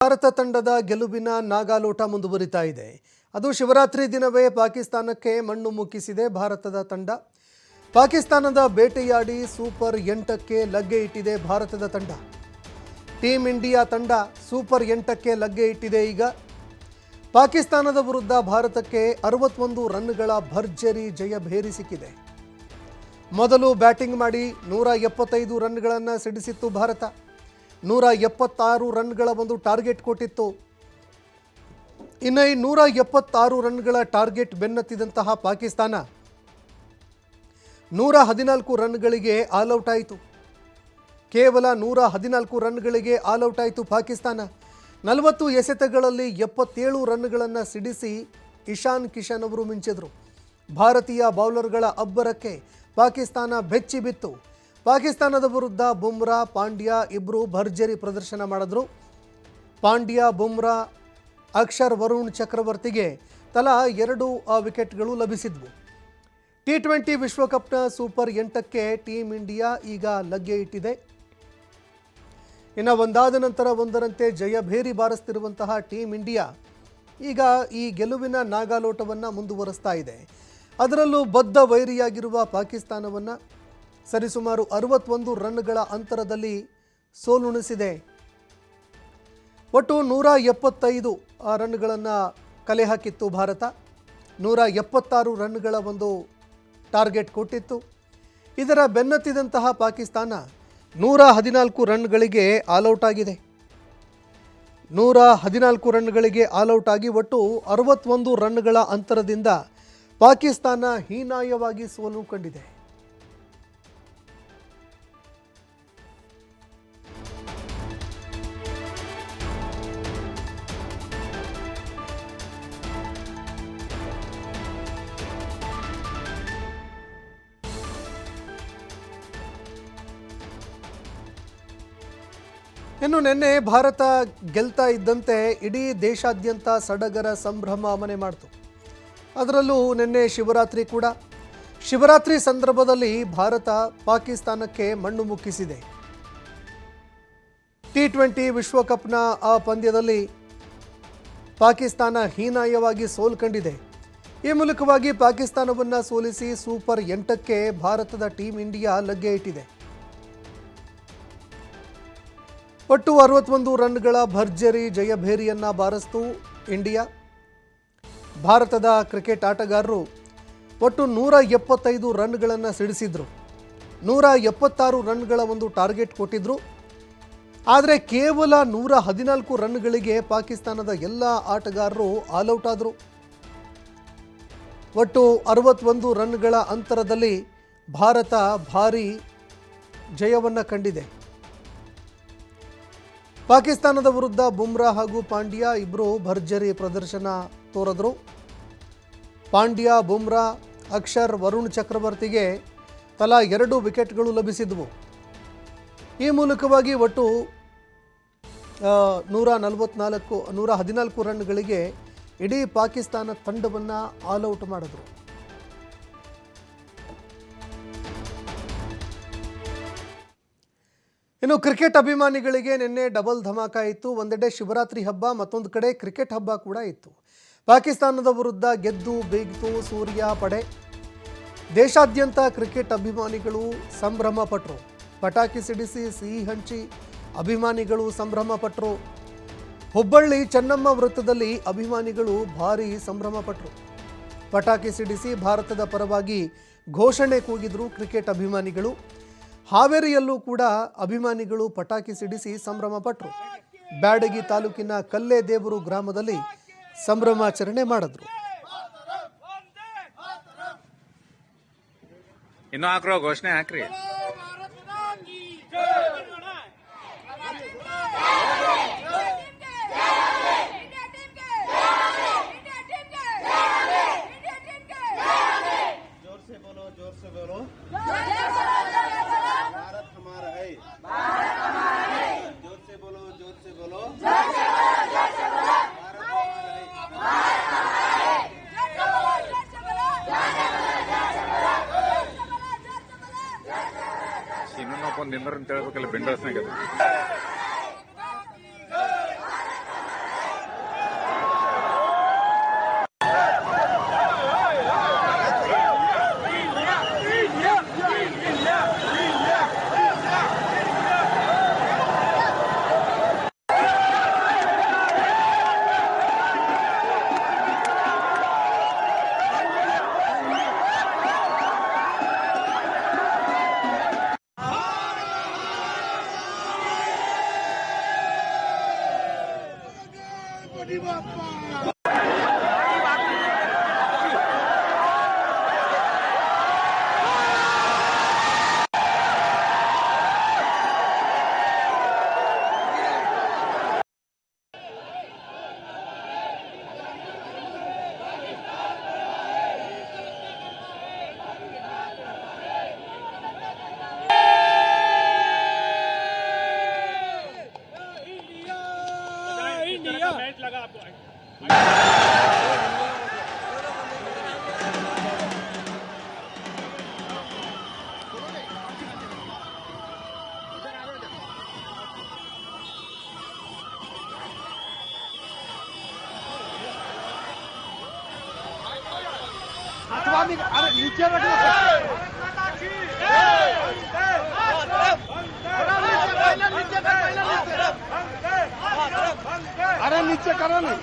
ಭಾರತ ತಂಡದ ಗೆಲುವಿನ ನಾಗಾಲೋಟ ಮುಂದುವರಿತಾ ಇದೆ. ಅದು ಶಿವರಾತ್ರಿ ದಿನವೇ ಪಾಕಿಸ್ತಾನಕ್ಕೆ ಮಣ್ಣು ಮುಕ್ಕಿಸಿದೆ ಭಾರತದ ತಂಡ. ಪಾಕಿಸ್ತಾನದ ಬೇಟೆಯಾಡಿ ಸೂಪರ್ 8ಕ್ಕೆ ಲಗ್ಗೆ ಇಟ್ಟಿದೆ ಭಾರತದ ತಂಡ. ಟೀಮ್ ಇಂಡಿಯಾ ತಂಡ ಸೂಪರ್ 8ಕ್ಕೆ ಲಗ್ಗೆ ಇಟ್ಟಿದೆ. ಈಗ ಪಾಕಿಸ್ತಾನದ ವಿರುದ್ಧ ಭಾರತಕ್ಕೆ 61 ರನ್ಗಳ ಭರ್ಜರಿ ಜಯಭೇರಿ ಸಿಕ್ಕಿದೆ. ಮೊದಲು ಬ್ಯಾಟಿಂಗ್ ಮಾಡಿ 175 ರನ್ಗಳನ್ನು ಸಿಡಿಸಿತ್ತು ಭಾರತ. 176 ರನ್ಗಳ ಒಂದು ಟಾರ್ಗೆಟ್ ಕೊಟ್ಟಿತ್ತು. ಇನ್ನು ಈ 176 ರನ್ಗಳ ಟಾರ್ಗೆಟ್ ಬೆನ್ನತ್ತಿದಂತಹ ಪಾಕಿಸ್ತಾನ 114 ರನ್ಗಳಿಗೆ ಆಲ್ಔಟ್ ಆಯಿತು. ಕೇವಲ 114 ರನ್ಗಳಿಗೆ ಆಲ್ಔಟ್ ಆಯಿತು ಪಾಕಿಸ್ತಾನ. 40 ಎಸೆತಗಳಲ್ಲಿ 77 ರನ್ಗಳನ್ನು ಸಿಡಿಸಿ ಇಶಾನ್ ಕಿಶನ್ ಅವರು ಮಿಂಚಿದರು. ಭಾರತೀಯ ಬೌಲರ್ಗಳ ಅಬ್ಬರಕ್ಕೆ ಪಾಕಿಸ್ತಾನ ಬೆಚ್ಚಿ ಬಿತ್ತು. ಪಾಕಿಸ್ತಾನದ ವಿರುದ್ಧ ಬುಮ್ರಾ, ಪಾಂಡ್ಯ ಇಬ್ಬರು ಭರ್ಜರಿ ಪ್ರದರ್ಶನ ಮಾಡಿದ್ರು. ಪಾಂಡ್ಯ, ಬುಮ್ರಾ, ಅಕ್ಷರ್, ವರುಣ್ ಚಕ್ರವರ್ತಿಗೆ ತಲಾ 2 ವಿಕೆಟ್ಗಳು ಲಭಿಸಿದ್ವು. T20 ವಿಶ್ವಕಪ್ನ ಸೂಪರ್ 8ಕ್ಕೆ ಟೀಮ್ ಇಂಡಿಯಾ ಈಗ ಲಗ್ಗೆ ಇಟ್ಟಿದೆ. ಇನ್ನು ಒಂದಾದ ನಂತರ ಒಂದರಂತೆ ಜಯಭೇರಿ ಬಾರಿಸ್ತಿರುವಂತಹ ಟೀಮ್ ಇಂಡಿಯಾ ಈಗ ಈ ಗೆಲುವಿನ ನಾಗಾಲೋಟವನ್ನು ಮುಂದುವರಿಸ್ತಾ ಇದೆ. ಅದರಲ್ಲೂ ಬದ್ಧ ವೈರಿಯಾಗಿರುವ ಪಾಕಿಸ್ತಾನವನ್ನು ಸರಿಸುಮಾರು 61 ರನ್ಗಳ ಅಂತರದಲ್ಲಿ ಸೋಲುಣಿಸಿದೆ. ಒಟ್ಟು 175 ರನ್ಗಳನ್ನು ಕಲೆ ಹಾಕಿತ್ತು ಭಾರತ. 176 ರನ್ಗಳ ಒಂದು ಟಾರ್ಗೆಟ್ ಕೊಟ್ಟಿತ್ತು. ಇದರ ಬೆನ್ನತ್ತಿದಂತಹ ಪಾಕಿಸ್ತಾನ 114 ರನ್ಗಳಿಗೆ ಆಲ್ಔಟ್ ಆಗಿದೆ. 114 ರನ್ಗಳಿಗೆ ಆಲ್ಔಟ್ ಆಗಿ ಒಟ್ಟು 61 ರನ್ಗಳ ಅಂತರದಿಂದ ಪಾಕಿಸ್ತಾನ ಹೀನಾಯವಾಗಿ ಸೋಲು ಕಂಡಿದೆ. ಇನ್ನು ನಿನ್ನೆ ಭಾರತ ಗೆಲ್ತಾ ಇದ್ದಂತೆ ಇಡೀ ದೇಶಾದ್ಯಂತ ಸಡಗರ ಸಂಭ್ರಮ ಮನೆ ಮಾಡಿತು. ಅದರಲ್ಲೂ ನಿನ್ನೆ ಶಿವರಾತ್ರಿ ಕೂಡ. ಶಿವರಾತ್ರಿ ಸಂದರ್ಭದಲ್ಲಿ ಭಾರತ ಪಾಕಿಸ್ತಾನಕ್ಕೆ ಮಣ್ಣು ಮುಕ್ಕಿಸಿದೆ. T20 ವಿಶ್ವಕಪ್ನ ಆ ಪಂದ್ಯದಲ್ಲಿ ಪಾಕಿಸ್ತಾನ ಹೀನಾಯವಾಗಿ ಸೋಲು ಕಂಡಿದೆ. ಈ ಮೂಲಕವಾಗಿ ಪಾಕಿಸ್ತಾನವನ್ನು ಸೋಲಿಸಿ ಸೂಪರ್ 8ಕ್ಕೆ ಭಾರತದ ಟೀಮ್ ಇಂಡಿಯಾ ಲಗ್ಗೆ ಇಟ್ಟಿದೆ. ಒಟ್ಟು 61 ರನ್ಗಳ ಭರ್ಜರಿ ಜಯಭೇರಿಯನ್ನು ಬಾರಿಸಿತು ಇಂಡಿಯಾ. ಭಾರತದ ಕ್ರಿಕೆಟ್ ಆಟಗಾರರು ಒಟ್ಟು 175 ರನ್ಗಳನ್ನು ಸಿಡಿಸಿದ್ರು. 176 ರನ್ಗಳ ಒಂದು ಟಾರ್ಗೆಟ್ ಕೊಟ್ಟಿದ್ರು. ಆದರೆ ಕೇವಲ 114 ರನ್ಗಳಿಗೆ ಪಾಕಿಸ್ತಾನದ ಎಲ್ಲ ಆಟಗಾರರು ಆಲ್ಔಟ್ ಆದರು. ಒಟ್ಟು 61 ರನ್ಗಳ ಅಂತರದಲ್ಲಿ ಭಾರತ ಭಾರೀ ಜಯವನ್ನು ಕಂಡಿದೆ. ಪಾಕಿಸ್ತಾನದ ವಿರುದ್ಧ ಬುಮ್ರಾ ಹಾಗೂ ಪಾಂಡ್ಯ ಇಬ್ಬರು ಭರ್ಜರಿ ಪ್ರದರ್ಶನ ತೋರಿದ್ರು. ಪಾಂಡ್ಯ, ಬುಮ್ರಾ, ಅಕ್ಷರ್, ವರುಣ್ ಚಕ್ರವರ್ತಿಗೆ ತಲಾ 2 ವಿಕೆಟ್ಗಳು ಲಭಿಸಿದ್ವು. ಈ ಮೂಲಕವಾಗಿ ಒಟ್ಟು 114 ರನ್ಗಳಿಗೆ ಇಡೀ ಪಾಕಿಸ್ತಾನ ತಂಡವನ್ನು ಆಲ್ಔಟ್ ಮಾಡಿದ್ರು. ಇನ್ನು ಕ್ರಿಕೆಟ್ ಅಭಿಮಾನಿಗಳಿಗೆ ನಿನ್ನೆ ಡಬಲ್ ಧಮಾಕ ಇತ್ತು. ಒಂದೆಡೆ ಶಿವರಾತ್ರಿ ಹಬ್ಬ, ಮತ್ತೊಂದು ಕಡೆ ಕ್ರಿಕೆಟ್ ಹಬ್ಬ ಕೂಡ ಇತ್ತು. ಪಾಕಿಸ್ತಾನದ ವಿರುದ್ಧ ಗೆದ್ದು ಬೀಗಿತು ಸೂರ್ಯ ಪಡೆ. ದೇಶಾದ್ಯಂತ ಕ್ರಿಕೆಟ್ ಅಭಿಮಾನಿಗಳು ಸಂಭ್ರಮ ಪಟ್ಟರು. ಪಟಾಕಿ ಸಿಡಿಸಿ ಸಿಹಿ ಹಂಚಿ ಅಭಿಮಾನಿಗಳು ಸಂಭ್ರಮ ಪಟ್ಟರು. ಹುಬ್ಬಳ್ಳಿ ಚೆನ್ನಮ್ಮ ವೃತ್ತದಲ್ಲಿ ಅಭಿಮಾನಿಗಳು ಭಾರೀ ಸಂಭ್ರಮ ಪಟ್ಟರು. ಪಟಾಕಿ ಸಿಡಿಸಿ ಭಾರತದ ಪರವಾಗಿ ಘೋಷಣೆ ಕೂಗಿದ್ರು ಕ್ರಿಕೆಟ್ ಅಭಿಮಾನಿಗಳು. ಹಾವೇರಿಯಲ್ಲೂ ಕೂಡ ಅಭಿಮಾನಿಗಳು ಪಟಾಕಿ ಸಿಡಿಸಿ ಸಂಭ್ರಮ ಪಟ್ಟರು. ಬ್ಯಾಡಗಿ ತಾಲೂಕಿನ ಕಲ್ಲೇದೇವರು ಗ್ರಾಮದಲ್ಲಿ ಸಂಭ್ರಮಾಚರಣೆ ಮಾಡಿದ್ರು. ಇನ್ನು ಹಾಕ್ರೋ ಘೋಷಣೆ ಹಾಕ್ರಿ. ಇನ್ನೊಂದು ನಿಂದ್ರ ಅಂತ ಹೇಳ್ಬೇಕಲ್ಲ ಬಿಂಡೋಸ್ನಾಗ. अरे नीचे करो नहीं।